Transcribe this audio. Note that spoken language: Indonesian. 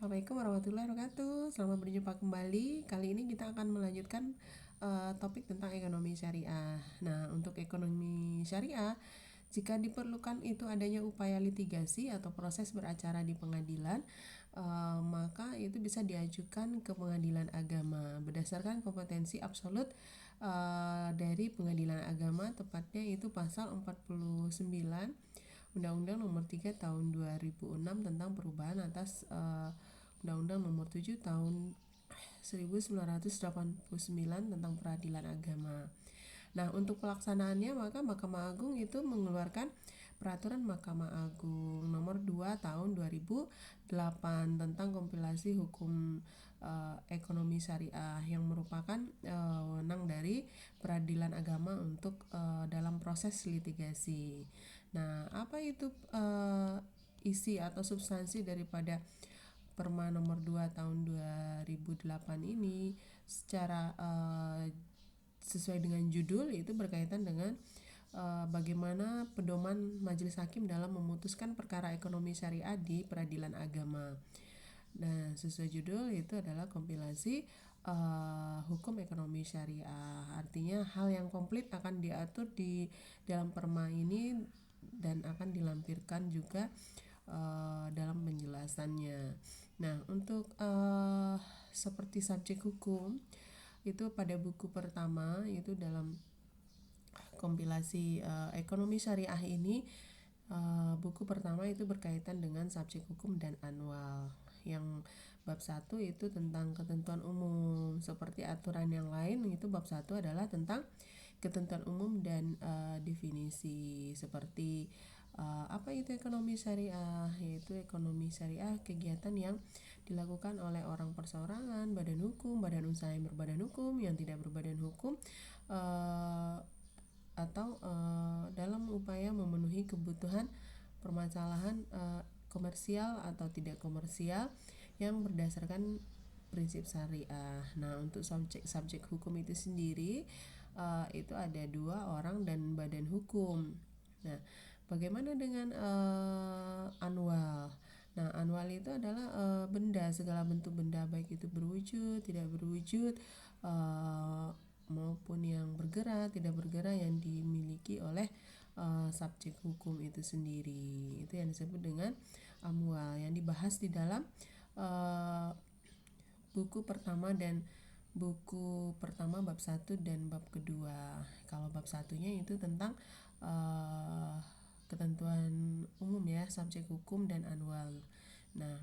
Assalamualaikum warahmatullahi wabarakatuh. Selamat berjumpa kembali. Kali ini kita akan melanjutkan topik tentang ekonomi syariah. Nah, untuk ekonomi syariah, jika diperlukan itu adanya upaya litigasi atau proses beracara di pengadilan, maka itu bisa diajukan ke pengadilan agama berdasarkan kompetensi absolut dari pengadilan agama, tepatnya itu pasal 49 Undang-Undang Nomor 3 Tahun 2006 tentang perubahan atas Undang-Undang Nomor 7 Tahun 1989 tentang peradilan agama. Nah, untuk pelaksanaannya maka Mahkamah Agung itu mengeluarkan Peraturan Mahkamah Agung Nomor 2 Tahun 2008 tentang kompilasi hukum ekonomi syariah yang merupakan wewenang dari peradilan agama untuk dalam proses litigasi. Nah, apa itu isi atau substansi daripada Perma nomor 2 tahun 2008 ini? Secara sesuai dengan judul, itu berkaitan dengan bagaimana pedoman majelis hakim dalam memutuskan perkara ekonomi syariah di peradilan agama. Nah, sesuai judul itu adalah kompilasi hukum ekonomi syariah. Artinya hal yang komplit akan diatur di dalam perma ini dan akan dilampirkan juga dalam penjelasannya. Nah, untuk seperti subjek hukum itu pada buku pertama itu dalam kompilasi ekonomi syariah ini, buku pertama itu berkaitan dengan subjek hukum dan anwal. Yang bab 1 itu tentang ketentuan umum. Seperti aturan yang lain, itu bab 1 adalah tentang ketentuan umum dan definisi. Seperti apa itu ekonomi syariah? Yaitu ekonomi syariah kegiatan yang dilakukan oleh orang perseorangan, badan hukum, badan usaha yang berbadan hukum, yang tidak berbadan hukum, atau dalam upaya memenuhi kebutuhan permasalahan komersial atau tidak komersial yang berdasarkan prinsip syariah. Nah, untuk subjek hukum itu sendiri itu ada 2 orang dan badan hukum. Nah, bagaimana dengan anwal? Nah, anwal itu adalah benda, segala bentuk benda, baik itu berwujud, tidak berwujud, maupun yang bergerak, tidak bergerak, yang dimiliki oleh subjek hukum itu sendiri. Itu yang disebut dengan amwal, yang dibahas di dalam buku pertama bab 1 dan bab kedua. Kalau bab satunya itu tentang ketentuan umum ya, subjek hukum dan anwal. Nah,